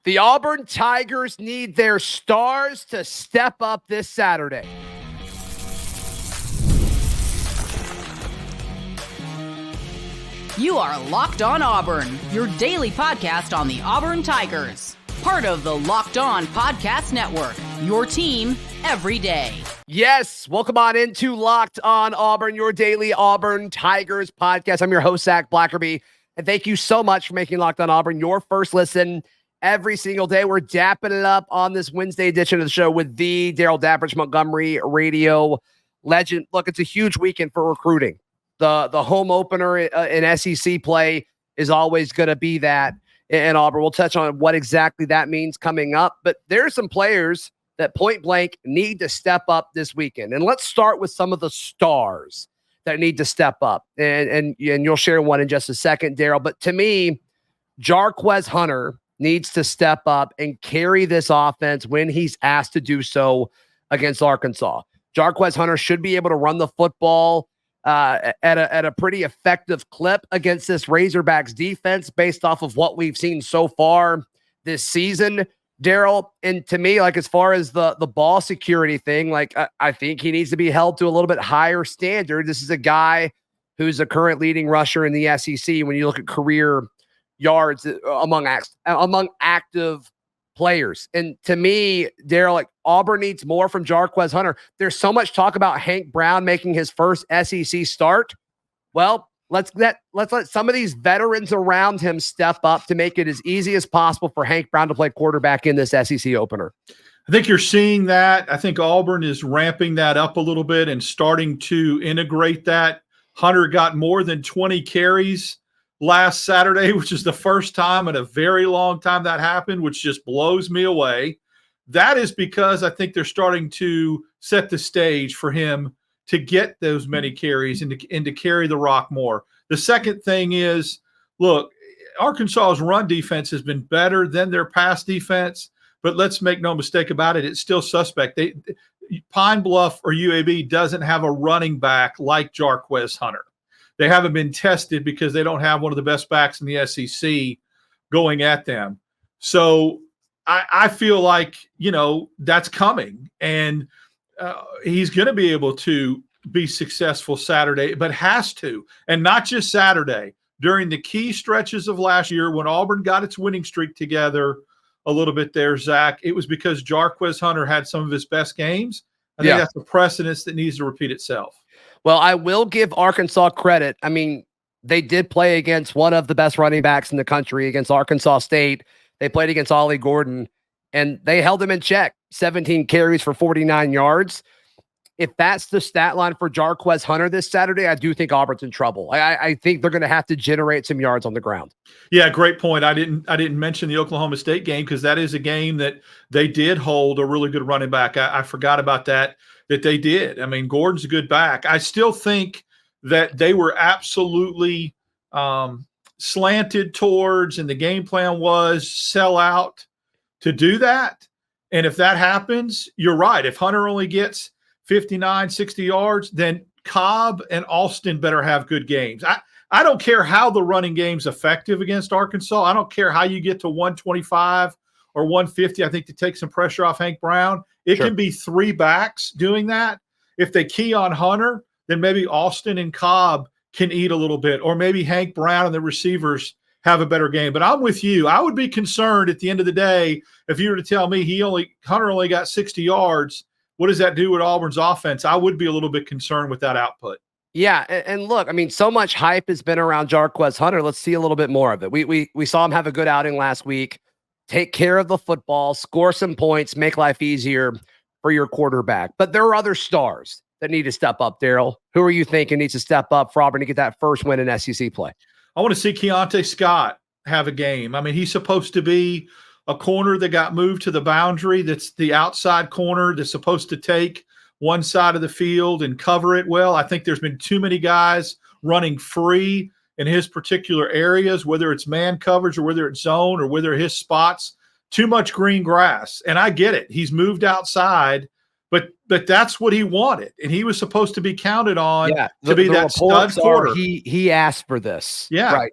The Auburn Tigers need their stars to step up this Saturday. You are Locked On Auburn, your daily podcast on the Auburn Tigers. Part of the Locked On Podcast Network, your team every day. Yes, welcome on into Locked On Auburn, your daily Auburn Tigers podcast. I'm your host, Zach Blackerby, and thank you so much for making Locked On Auburn your first listen every single day. We're dapping it up on this Wednesday edition of the show with the Darrell Dapper, Montgomery radio legend. Look, it's a huge weekend for recruiting. The home opener in SEC play is always going to be that in Auburn. We'll touch on what exactly that means coming up. But there are some players that point blank need to step up this weekend. And let's start with some of the stars that need to step up. And you'll share one in just a second, Darrell. But to me, Jarquez Hunter needs to step up and carry this offense when he's asked to do so against Arkansas. Jarquez Hunter should be able to run the football at a pretty effective clip against this Razorbacks defense based off of what we've seen so far this season, Darrell. And to me, like as far as the ball security thing, like I think he needs to be held to a little bit higher standard. This is a guy who's a current leading rusher in the SEC when you look at career yards among active players. And to me, Darrell, like Auburn needs more from Jarquez Hunter. There's so much talk about Hank Brown making his first SEC start. Well, let's let some of these veterans around him step up to make it as easy as possible for Hank Brown to play quarterback in this SEC opener. I think you're seeing that. I think Auburn is ramping that up a little bit and starting to integrate that. Hunter got more than 20 carries last Saturday, which is the first time in a very long time that happened, which just blows me away. That is because I think they're starting to set the stage for him to get those many carries and to carry the rock more. The second thing is, look, Arkansas's run defense has been better than their pass defense, but let's make no mistake about it, it's still suspect. Pine Bluff or UAB doesn't have a running back like Jarquez Hunter. They haven't been tested because they don't have one of the best backs in the SEC going at them. So I feel like, that's coming. And he's going to be able to be successful Saturday, but has to. And not just Saturday. During the key stretches of last year when Auburn got its winning streak together a little bit there, Zach, it was because Jarquez Hunter had some of his best games. I think that's a precedence that needs to repeat itself. Well, I will give Arkansas credit. I mean, they did play against one of the best running backs in the country, against Arkansas State. They played against Ollie Gordon, and they held him in check. 17 carries for 49 yards. If that's the stat line for Jarquez Hunter this Saturday, I do think Auburn's in trouble. I think they're going to have to generate some yards on the ground. Yeah, great point. I didn't mention the Oklahoma State game because that is a game that they did hold a really good running back. I forgot about that they did. I mean, Gordon's a good back. I still think that they were absolutely slanted towards, and the game plan was sell out to do that. And if that happens, you're right. If Hunter only gets 59, 60 yards, then Cobb and Alston better have good games. I don't care how the running game's effective against Arkansas. I don't care how you get to 125 or 150. I think to take some pressure off Hank Brown. It can be three backs doing that. If they key on Hunter, then maybe Alston and Cobb can eat a little bit, or maybe Hank Brown and the receivers have a better game. But I'm with you. I would be concerned at the end of the day if you were to tell me Hunter only got 60 yards. What does that do with Auburn's offense? I would be a little bit concerned with that output. Yeah, and look, I mean, so much hype has been around Jarquez Hunter. Let's see a little bit more of it. We saw him have a good outing last week. Take care of the football, score some points, make life easier for your quarterback. But there are other stars that need to step up, Darrell. Who are you thinking needs to step up for Auburn to get that first win in SEC play? I want to see Keon Scott have a game. I mean, he's supposed to be a corner that got moved to the boundary. That's the outside corner that's supposed to take one side of the field and cover it well. I think there's been too many guys running free in his particular areas, whether it's man coverage or whether it's zone or whether his spots, too much green grass. And I get it. He's moved outside, but that's what he wanted. And he was supposed to be counted on to be that stud corner. He asked for this. Yeah. Right.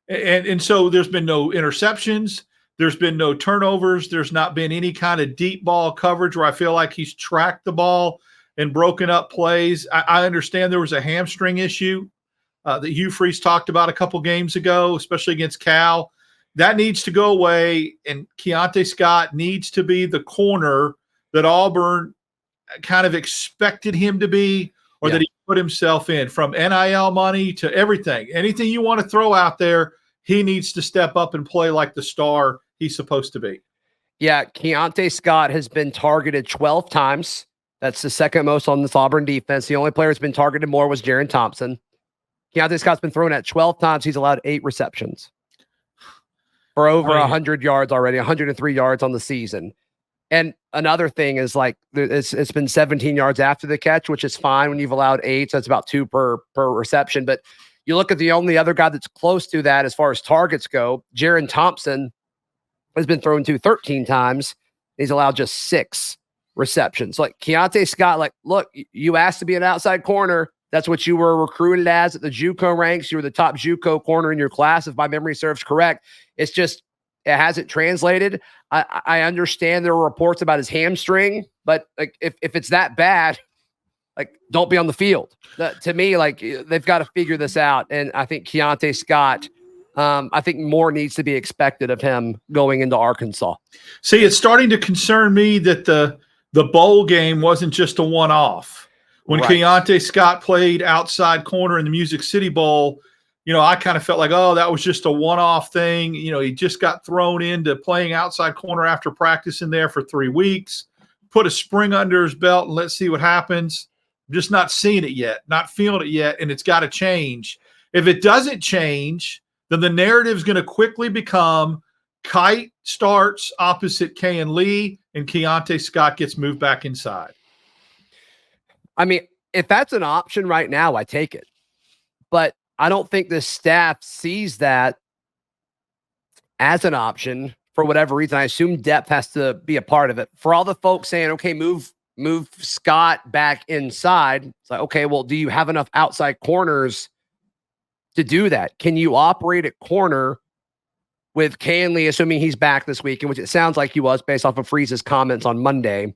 And so there's been no interceptions. There's been no turnovers. There's not been any kind of deep ball coverage where I feel like he's tracked the ball and broken up plays. I understand there was a hamstring issue that Hugh Freeze talked about a couple games ago, especially against Cal. That needs to go away, and Keontae Scott needs to be the corner that Auburn kind of expected him to be, or that he put himself in, from NIL money to everything. Anything you want to throw out there, he needs to step up and play like the star he's supposed to be. Yeah, Keontae Scott has been targeted 12 times. That's the second most on this Auburn defense. The only player who's been targeted more was Jaren Thompson. Keontae Scott's been thrown at 12 times. He's allowed 8 receptions for over 100 yards already, 103 yards on the season. And another thing is, like, it's been 17 yards after the catch, which is fine when you've allowed 8. So that's about 2 per reception. But you look at the only other guy that's close to that as far as targets go, Jaren Thompson has been thrown to 13 times. He's allowed just 6 receptions. Like, Keontae Scott, like, look, you asked to be an outside corner. That's what you were recruited as at the JUCO ranks. You were the top JUCO corner in your class, if my memory serves correct. It's just, it hasn't translated. I understand there were reports about his hamstring, but like, if it's that bad, like, don't be on the field. To me, like, they've got to figure this out. And I think Keontae Scott, I think more needs to be expected of him going into Arkansas. See, it's starting to concern me that the bowl game wasn't just a one-off. When Keontae Scott played outside corner in the Music City Bowl, I kind of felt like, oh, that was just a one-off thing. He just got thrown into playing outside corner after practicing there for 3 weeks, put a spring under his belt, and let's see what happens. I'm just not seeing it yet, not feeling it yet, and it's got to change. If it doesn't change, then the narrative is going to quickly become Kite starts opposite Kayan Lee, and Keontae Scott gets moved back inside. I mean, if that's an option right now, I take it. But I don't think the staff sees that as an option for whatever reason. I assume depth has to be a part of it. For all the folks saying, okay, move Scott back inside, it's like, okay, well, do you have enough outside corners to do that? Can you operate at corner with Kayan Lee, assuming he's back this week, in which it sounds like he was based off of Freeze's comments on Monday?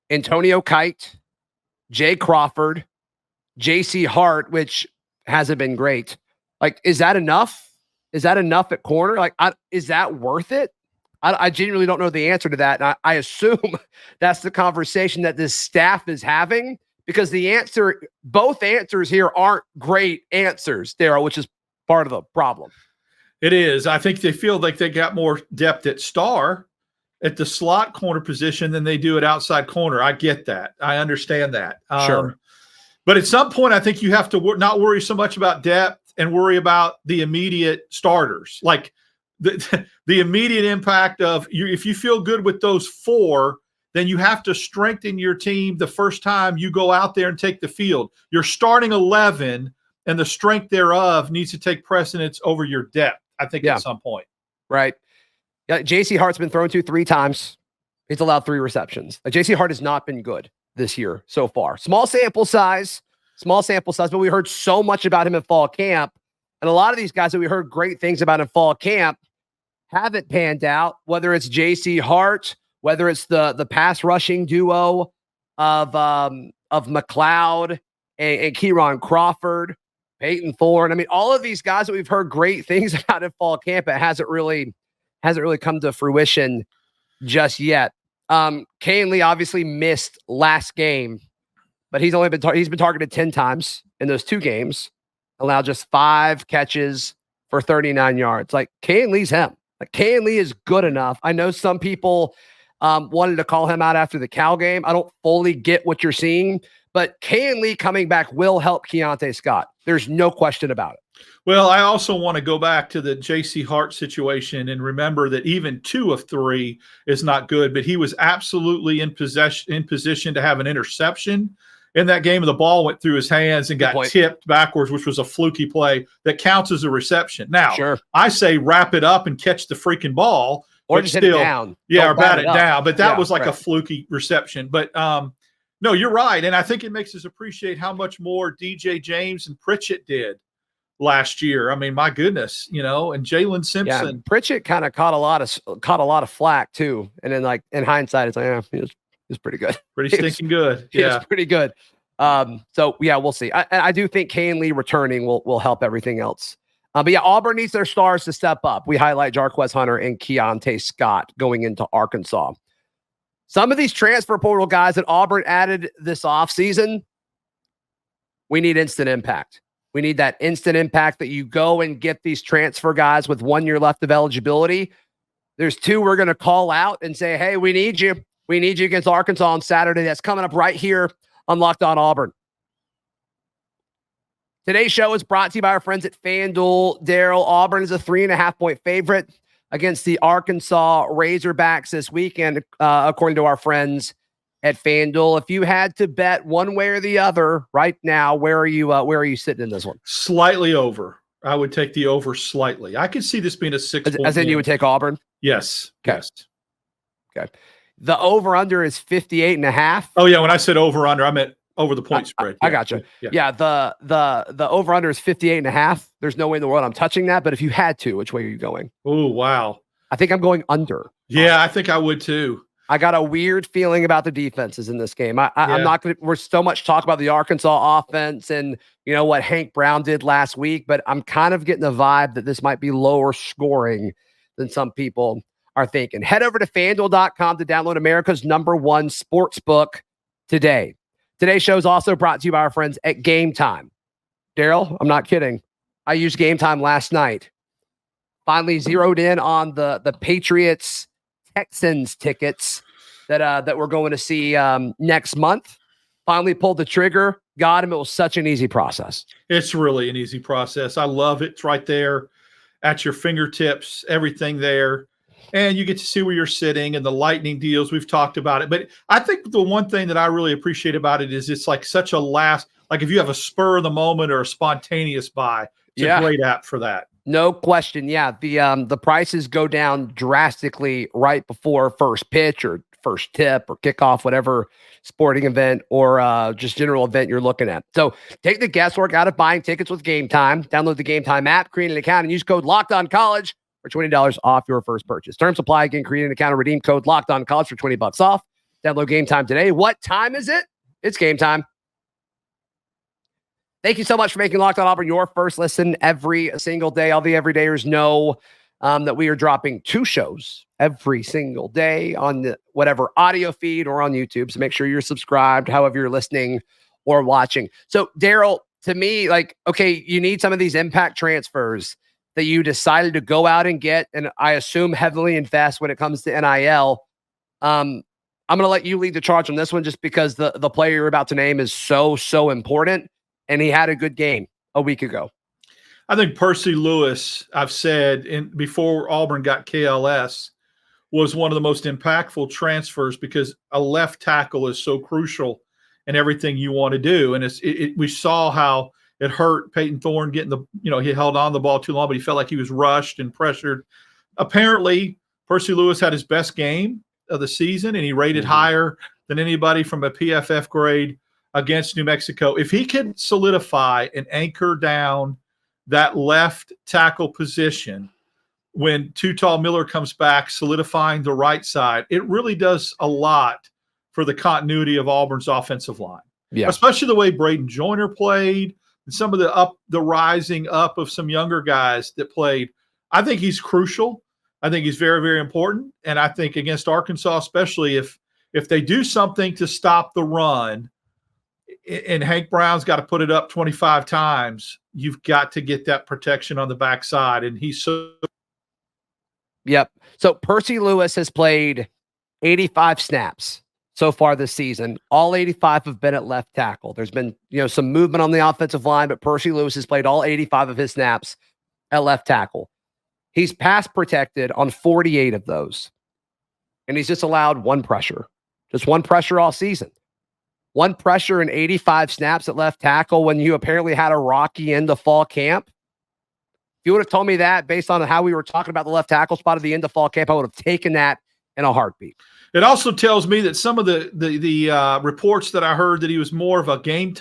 Antonio Kite, Jay Crawford, JC Hart, which hasn't been great. Like, is that enough? Is that enough at corner? Like, is that worth it? I genuinely don't know the answer to that. And I assume that's the conversation that this staff is having, because both answers here aren't great answers, Darrell, which is part of the problem. It is. I think they feel like they got more depth at star, at the slot corner position, than they do at outside corner. I get that. I understand that. Sure. But at some point, I think you have to not worry so much about depth and worry about the immediate starters. Like the immediate impact of you. If you feel good with those 4, then you have to strengthen your team the first time you go out there and take the field. Your starting 11 and the strength thereof needs to take precedence over your depth, I think, at some point. Right. Yeah, JC Hart's been thrown to 3 times. He's allowed 3 receptions. JC Hart has not been good this year so far. Small sample size, but we heard so much about him in fall camp. And a lot of these guys that we heard great things about in fall camp haven't panned out, whether it's JC Hart, whether it's the pass rushing duo of McLeod and Kieron Crawford, Peyton Thorne. I mean, all of these guys that we've heard great things about in fall camp, it hasn't really come to fruition just yet. Kayan Lee obviously missed last game, but he's been targeted 10 times in those 2 games, allowed just 5 catches for 39 yards. Like, Kayan Lee's him. Like, Kayan Lee is good enough. I know some people wanted to call him out after the Cal game. I don't fully get what you're seeing, but Kayan Lee coming back will help Keontae Scott. There's no question about it. Well, I also want to go back to the JC Hart situation and remember that even 2 of 3 is not good, but he was absolutely in position to have an interception in that game. The ball went through his hands and got tipped backwards, which was a fluky play that counts as a reception. Now, I say wrap it up and catch the freaking ball, or just hit it down. Yeah, or bat it down. But that was like a fluky reception. But no, you're right, and I think it makes us appreciate how much more DJ James and Pritchett did last year. I mean, my goodness, and Jalen Simpson. Yeah, Pritchett kind of caught a lot of flack too. And then like in hindsight, it's like, yeah, he was pretty good. Pretty stinking good. Yeah. It's pretty good. So yeah, we'll see. I do think Kane Lee returning will help everything else. But yeah, Auburn needs their stars to step up. We highlight Jarquez Hunter and Keon Scott going into Arkansas. Some of these transfer portal guys that Auburn added this offseason, we need instant impact. We need that instant impact that you go and get these transfer guys with 1 year left of eligibility. There's 2 we're going to call out and say, hey, we need you. We need you against Arkansas on Saturday. That's coming up right here on Locked On Auburn. Today's show is brought to you by our friends at FanDuel. Darrell, Auburn is a 3.5-point favorite against the Arkansas Razorbacks this weekend, according to our friends at FanDuel. If you had to bet one way or the other right now, where are you sitting in this one? Slightly over. I would take the over slightly. I could see this being a 6-point. As in you would take Auburn? Yes. Okay. Yes. Okay. The over-under is 58.5. Oh, yeah. When I said over-under, I meant over the point spread. I got you. Yeah. The over-under is 58.5. There's no way in the world I'm touching that. But if you had to, which way are you going? Oh, wow. I think I'm going under. Yeah, I think I would too. I got a weird feeling about the defenses in this game. I'm not going to, we're so much talk about the Arkansas offense and, what Hank Brown did last week, but I'm kind of getting the vibe that this might be lower scoring than some people are thinking. Head over to FanDuel.com to download America's #1 sports book today. Today's show is also brought to you by our friends at Game Time. Darrell, I'm not kidding. I used Game Time last night. Finally zeroed in on the Patriots Texans tickets that we're going to see next month. Finally pulled the trigger, got him. It was such an easy process. It's really an easy process. I love it. It's right there at your fingertips, everything there. And you get to see where you're sitting and the lightning deals. We've talked about it. But I think the one thing that I really appreciate about it is it's like such a like if you have a spur of the moment or a spontaneous buy, it's a great app for that. No question. Yeah. The prices go down drastically right before first pitch or first tip or kickoff, whatever sporting event or just general event you're looking at. So take the guesswork out of buying tickets with Game Time. Download the Game Time app, create an account, and use code LOCKEDONCollege for $20 off your first purchase. Terms apply. Again, create an account and redeem code LOCKEDONCollege for $20 off. Download Game Time today. What time is it? It's game time. Thank you so much for making Locked On Auburn your first listen every single day. All the everydayers know that we are dropping 2 shows every single day on whatever audio feed or on YouTube. So make sure you're subscribed, however you're listening or watching. So Darrell, to me, okay, you need some of these impact transfers that you decided to go out and get, and I assume heavily invest when it comes to NIL. I'm going to let you lead the charge on this one just because the player you're about to name is so important. And he had a good game a week ago. I think Percy Lewis, I've said before Auburn got KLS, was one of the most impactful transfers because a left tackle is so crucial in everything you want to do. And we saw how it hurt Peyton Thorne getting he held on the ball too long, but he felt like he was rushed and pressured. Apparently, Percy Lewis had his best game of the season, and he rated higher than anybody from a PFF grade against New Mexico. If he can solidify and anchor down that left tackle position when Tall Miller comes back, solidifying the right side, it really does a lot for the continuity of Auburn's offensive line. Yeah. Especially the way Braden Joyner played and some of the rising up of some younger guys that played. I think he's crucial. I think he's very, very important. And I think against Arkansas, especially if they do something to stop the run, and Hank Brown's got to put it up 25 times, you've got to get that protection on the backside. And he's so. Yep. So Percy Lewis has played 85 snaps so far this season. All 85 have been at left tackle. There's been, some movement on the offensive line, but Percy Lewis has played all 85 of his snaps at left tackle. He's pass protected on 48 of those. And he's just allowed one pressure all season. One pressure in 85 snaps at left tackle when you apparently had a rocky end of fall camp. If you would have told me that based on how we were talking about the left tackle spot at the end of fall camp, I would have taken that in a heartbeat. It also tells me that some of the reports that I heard that he was more of a game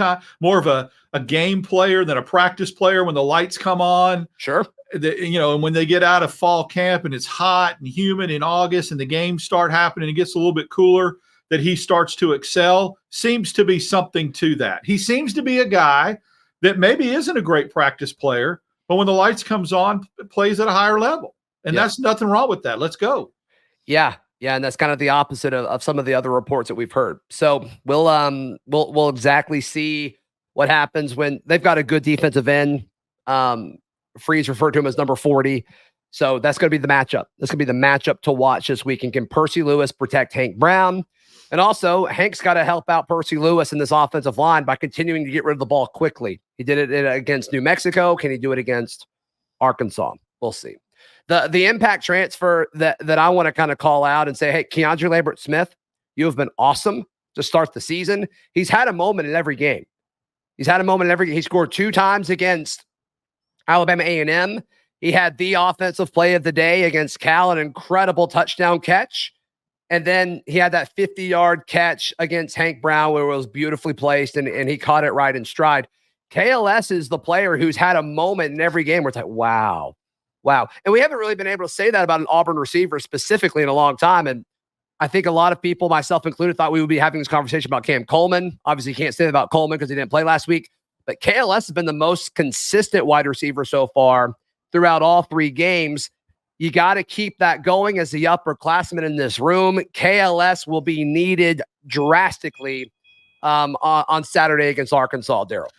player than a practice player when the lights come on. Sure. And when they get out of fall camp and it's hot and humid in August and the games start happening, it gets a little bit cooler, that he starts to excel. Seems to be something to that. He seems to be a guy that maybe isn't a great practice player, but when the lights comes on, plays at a higher level. And that's nothing wrong with that. Let's go. Yeah. Yeah, and that's kind of the opposite of some of the other reports that we've heard. So we'll exactly see what happens when they've got a good defensive end. Freeze referred to him as number 40. So that's going to be the matchup. That's going to be the matchup to watch this week. And can Percy Lewis protect Hank Brown? And also, Hank's got to help out Percy Lewis in this offensive line by continuing to get rid of the ball quickly. He did it against New Mexico. Can he do it against Arkansas? We'll see. The impact transfer that I want to kind of call out and say, hey, KeAndre Lambert-Smith, you have been awesome to start the season. He's had a moment in every game. He scored 2 times against Alabama A&M. He had the offensive play of the day against Cal, an incredible touchdown catch. And then he had that 50-yard catch against Hank Brown where it was beautifully placed and he caught it right in stride. KLS is the player who's had a moment in every game where it's like, wow. And we haven't really been able to say that about an Auburn receiver specifically in a long time. And I think a lot of people, myself included, thought we would be having this conversation about Cam Coleman. Obviously, you can't say that about Coleman because he didn't play last week. But KLS has been the most consistent wide receiver so far throughout all 3 games. You got to keep that going as the upperclassman in this room. KLS will be needed drastically on Saturday against Arkansas, Darrell.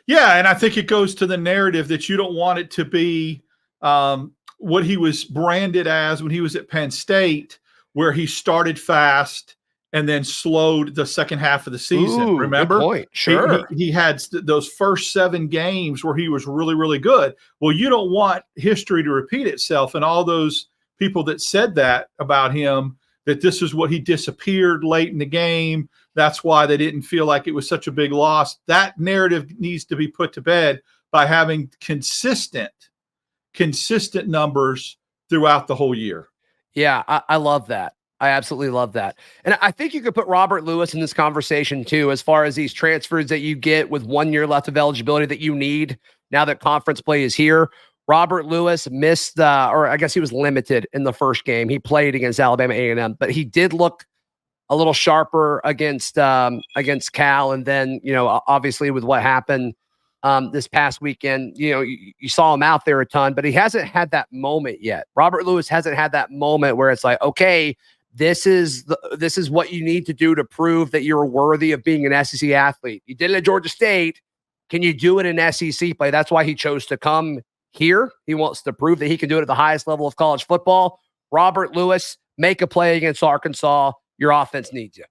Yeah, and I think it goes to the narrative that you don't want it to be what he was branded as when he was at Penn State, where he started fast and then slowed the second half of the season. Ooh, remember? Good point. Sure. He had those first 7 games where he was really, really good. Well, you don't want history to repeat itself. And all those people that said that about him, that this is what he disappeared late in the game. That's why they didn't feel like it was such a big loss. That narrative needs to be put to bed by having consistent numbers throughout the whole year. Yeah, I love that. I absolutely love that. And I think you could put Robert Lewis in this conversation too, as far as these transfers that you get with 1 year left of eligibility that you need now that conference play is here. Robert Lewis missed, or I guess he was limited in the first game. He played against Alabama A&M, but he did look a little sharper against Cal. And then, obviously with what happened this past weekend, you saw him out there a ton, but he hasn't had that moment yet. Robert Lewis hasn't had that moment where it's like, okay, this is what you need to do to prove that you're worthy of being an SEC athlete. You did it at Georgia State. Can you do it in SEC play? That's why he chose to come here. He wants to prove that he can do it at the highest level of college football. Robert Lewis, make a play against Arkansas. Your offense needs you.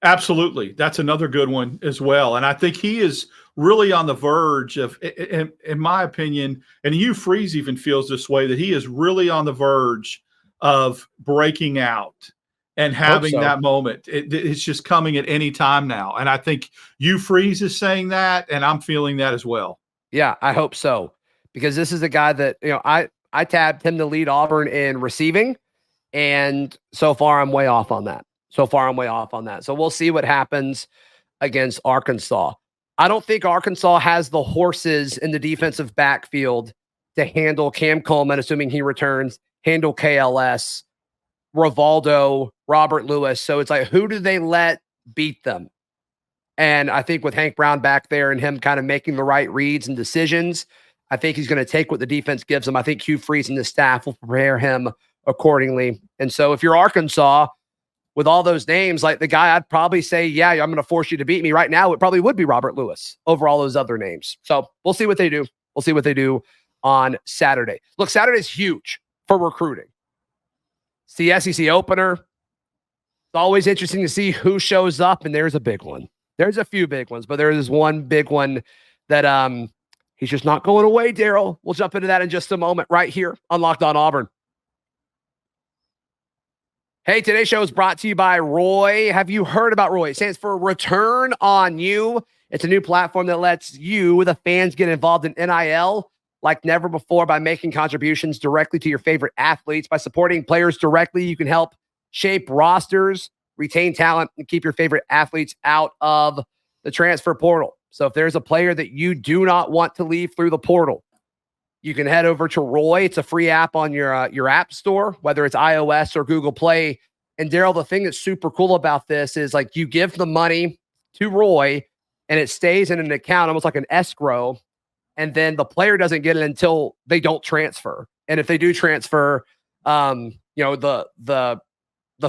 Absolutely. That's another good one as well. And I think he is really on the verge of, in my opinion, and Hugh Freeze even feels this way, that he is really on the verge of breaking out and having that moment. It's just coming at any time now. And I think Hugh Freeze is saying that, and I'm feeling that as well. Yeah, I hope so. Because this is a guy that, I tabbed him to lead Auburn in receiving. And so far I'm way off on that. So we'll see what happens against Arkansas. I don't think Arkansas has the horses in the defensive backfield to handle Cam Coleman, assuming he returns, handle KLS, Rivaldo, Robert Lewis. So it's like, who do they let beat them? And I think with Hank Brown back there and him kind of making the right reads and decisions, I think he's going to take what the defense gives him. I think Hugh Freeze and the staff will prepare him accordingly. And so if you're Arkansas, with all those names, like the guy I'd probably say, yeah, I'm going to force you to beat me right now, it probably would be Robert Lewis over all those other names. So we'll see what they do. We'll see what they do on Saturday. Look, Saturday's huge for recruiting. It's the SEC opener. It's always interesting to see who shows up, and there's a big one. There's a few big ones, but there is one big one that he's just not going away, Darrell. We'll jump into that in just a moment right here on Locked On Auburn. Hey, today's show is brought to you by Roy. Have you heard about Roy? It stands for Return on You. It's a new platform that lets you, the fans, get involved in NIL like never before by making contributions directly to your favorite athletes. By supporting players directly, you can help shape rosters, retain talent, and keep your favorite athletes out of the transfer portal. So if there's a player that you do not want to leave through the portal, you can head over to Roy. It's a free app on your app store, whether it's iOS or Google Play. And Darrell, the thing that's super cool about this is like you give the money to Roy and it stays in an account, almost like an escrow. And then the player doesn't get it until they don't transfer. And if they do transfer, the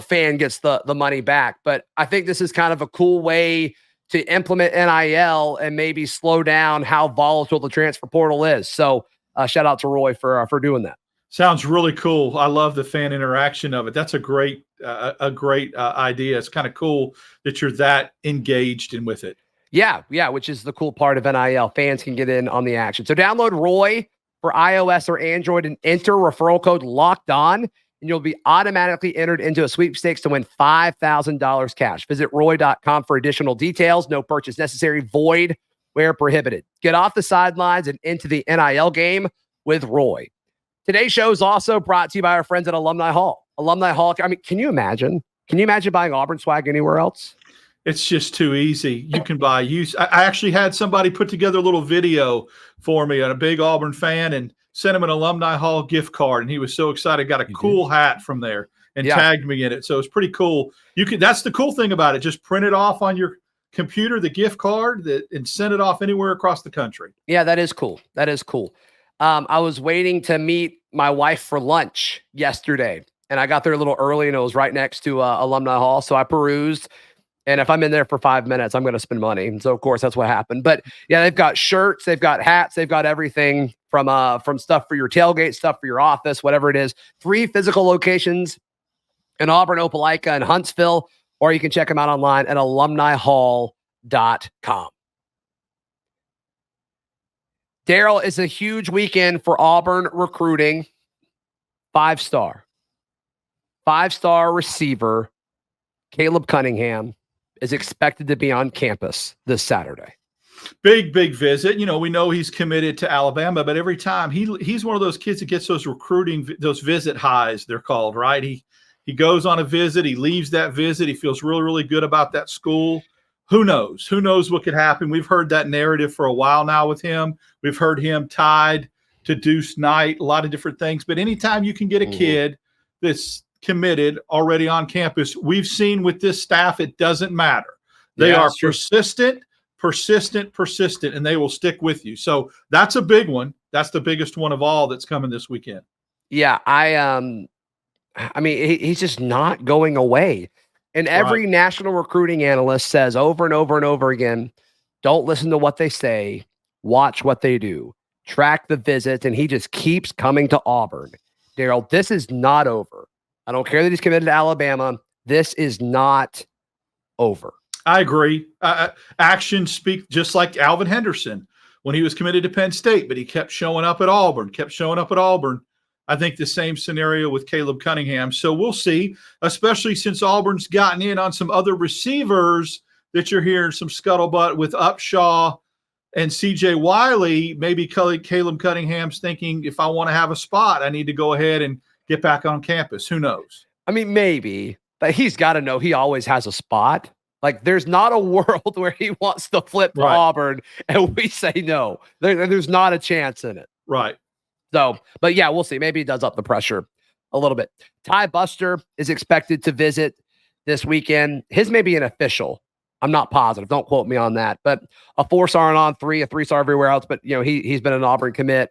fan gets the money back. But I think this is kind of a cool way to implement NIL and maybe slow down how volatile the transfer portal is. So shout out to Roy for doing that. Sounds really cool. I love the fan interaction of it. That's a great idea. It's kind of cool that you're that engaged in with it. Yeah, which is the cool part of NIL. Fans can get in on the action. So download Roy for iOS or Android and enter referral code Locked On, and you'll be automatically entered into a sweepstakes to win $5,000 cash. Visit Roy.com for additional details. No purchase necessary. Void where prohibited. Get off the sidelines and into the NIL game with Roy. Today's show is also brought to you by our friends at Alumni Hall. Alumni Hall. I mean, can you imagine? Can you imagine buying Auburn swag anywhere else? It's just too easy. You can buy use. I actually had somebody put together a little video for me, and a big Auburn fan, and sent him an Alumni Hall gift card, and he was so excited. Got a cool hat from there and tagged me in it. So it's pretty cool. That's the cool thing about it. Just print it off on your computer, the gift card, and send it off anywhere across the country. Yeah, that is cool. I was waiting to meet my wife for lunch yesterday, and I got there a little early, and it was right next to Alumni Hall. So I perused. And if I'm in there for 5 minutes, I'm going to spend money. And so, of course, that's what happened. But yeah, they've got shirts, they've got hats, they've got everything from stuff for your tailgate, stuff for your office, whatever it is. 3 physical locations in Auburn, Opelika, and Huntsville, or you can check them out online at alumnihall.com. Darrell, is a huge weekend for Auburn recruiting. 5-star receiver Caleb Cunningham is expected to be on campus this Saturday. Big visit. We know he's committed to Alabama, but every time he's one of those kids that gets those those visit highs, they're called, right? He goes on a visit, he leaves that visit, he feels really, really good about that school. Who knows? Who knows what could happen? We've heard that narrative for a while now with him. We've heard him tied to Deuce Knight, a lot of different things. But anytime you can get a kid that's committed already on campus, we've seen with this staff, it doesn't matter. They are persistent, and they will stick with you. So that's a big one. That's the biggest one of all that's coming this weekend. Yeah, I mean, he's just not going away. And every national recruiting analyst says over and over and over again, don't listen to what they say, watch what they do, track the visits, and he just keeps coming to Auburn. Darrell, this is not over. I don't care that he's committed to Alabama. This is not over. I agree. Actions speak, just like Alvin Henderson when he was committed to Penn State, but he kept showing up at Auburn. I think the same scenario with Caleb Cunningham. So we'll see, especially since Auburn's gotten in on some other receivers that you're hearing some scuttlebutt with Upshaw and C.J. Wiley. Maybe Caleb Cunningham's thinking, if I want to have a spot, I need to go ahead and get back on campus. Who knows? I mean, maybe, but he's got to know he always has a spot. Like, there's not a world where he wants to flip to Auburn and we say no. There's not a chance in it. Right. So, but yeah, we'll see. Maybe he does up the pressure a little bit. Ty Buster is expected to visit this weekend. His may be an official. I'm not positive. Don't quote me on that. But a 4-star and on 3, a 3-star everywhere else. But, he's been an Auburn commit.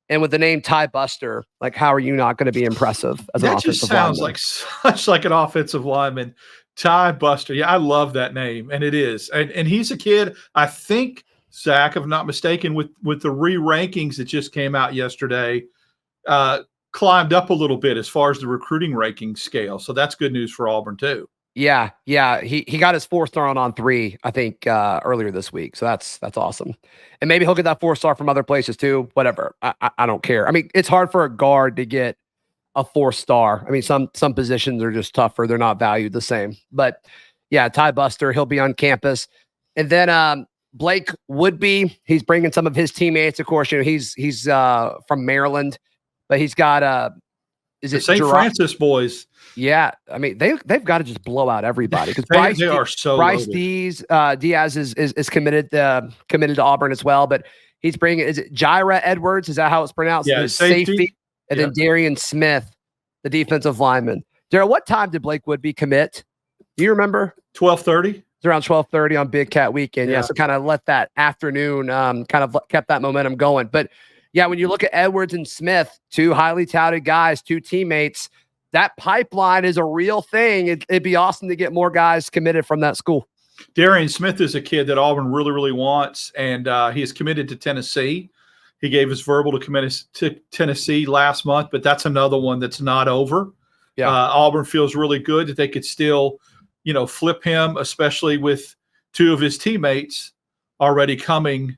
And with the name Ty Buster, like, how are you not going to be impressive as an offensive lineman? That just sounds like such like an offensive lineman. Ty Buster. Yeah, I love that name. And it is. And he's a kid, I think, Zach, if I'm not mistaken, with the re-rankings that just came out yesterday, climbed up a little bit as far as the recruiting ranking scale. So that's good news for Auburn too. Yeah. He got his 4-star on 3, I think, earlier this week. So that's awesome. And maybe he'll get that 4-star from other places too. Whatever. I don't care. I mean, it's hard for a guard to get a 4-star. I mean, some positions are just tougher. They're not valued the same. But yeah, Ty Buster, he'll be on campus. And then Blake Woodby, he's bringing some of his teammates. Of course, he's from Maryland, but he's got is the it St. Francis boys? Yeah, I mean they've got to just blow out everybody because they are so Bryce loaded. Diaz is committed to Auburn as well, but he's bringing, is it Jira Edwards? Is that how it's pronounced? Yeah, the safety. And then Daren Smith, the defensive lineman. Darrell, what time did Blake Woodby commit? Do you remember? 12:30. It's around 12:30 on Big Cat Weekend. Yeah, so kind of let that afternoon kind of kept that momentum going. But yeah, when you look at Edwards and Smith, two highly touted guys, two teammates, that pipeline is a real thing. It'd be awesome to get more guys committed from that school. Daren Smith is a kid that Auburn really, really wants, and he is committed to Tennessee. He gave his verbal to commit to Tennessee last month, but that's another one that's not over. Yeah, Auburn feels really good that they could still, flip him, especially with two of his teammates already coming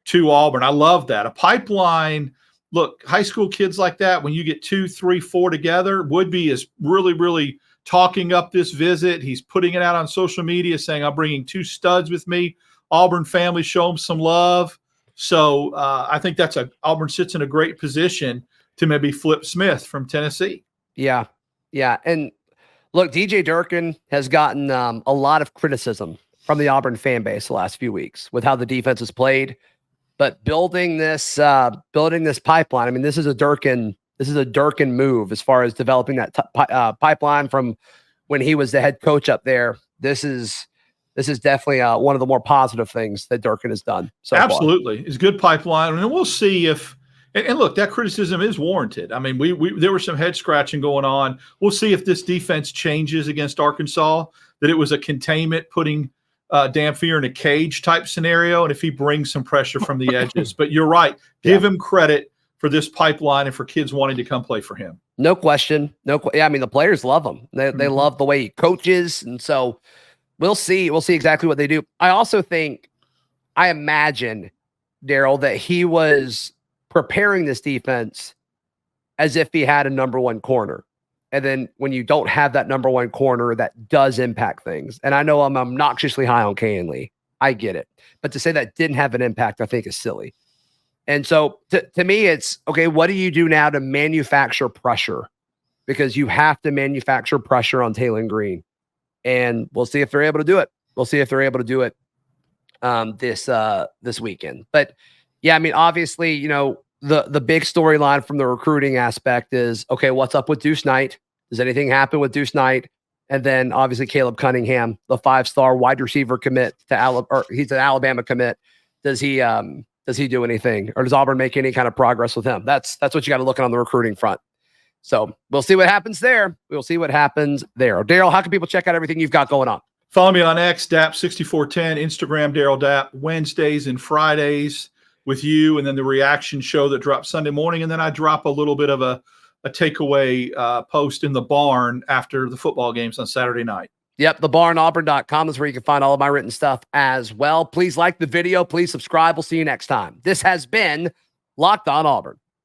to Auburn. I love that. A pipeline. Look, high school kids like that, when you get 2, 3, 4 together, Woodby is really, really talking up this visit. He's putting it out on social media saying, I'm bringing 2 studs with me. Auburn family, show them some love. So I think Auburn sits in a great position to maybe flip Smith from Tennessee. Yeah. Yeah. And look, DJ Durkin has gotten a lot of criticism from the Auburn fan base the last few weeks with how the defense has played. But building this pipeline, I mean, this is a Durkin move as far as developing that pipeline from when he was the head coach up there. This is definitely one of the more positive things that Durkin has done. So absolutely, it's good pipeline, and we'll see if. And look, that criticism is warranted. I mean, there was some head scratching going on. We'll see if this defense changes against Arkansas. That it was a containment, putting Dampier in a cage type scenario, and if he brings some pressure from the edges. But you're right. Give him credit for this pipeline and for kids wanting to come play for him. No question. Yeah, I mean, the players love him. They love the way he coaches, and so we'll see. We'll see exactly what they do. I also think, I imagine, Darrell, that he was preparing this defense as if he had a number one corner. And then when you don't have that number one corner, that does impact things. And I know I'm obnoxiously high on KeAndre. I get it. But to say that didn't have an impact, I think is silly. And so to me, it's, okay, what do you do now to manufacture pressure? Because you have to manufacture pressure on Taylor Green. And we'll see if they're able to do it. We'll see if they're able to do it this weekend. But yeah, I mean, obviously, the big storyline from the recruiting aspect is, okay, what's up with Deuce Knight? Does anything happen with Deuce Knight? And then obviously Caleb Cunningham, the 5-star wide receiver commit he's an Alabama commit. Does he do anything, or does Auburn make any kind of progress with him? That's what you got to look at on the recruiting front. So we'll see what happens there. We'll see what happens there. Darrell, how can people check out everything you've got going on? Follow me on X, DAP6410, Instagram, Darrell Dap, Wednesdays and Fridays with you, and then the reaction show that drops Sunday morning. And then I drop a little bit of a takeaway post in the barn after the football games on Saturday night. Yep, thebarnauburn.com is where you can find all of my written stuff as well. Please like the video. Please subscribe. We'll see you next time. This has been Locked On Auburn.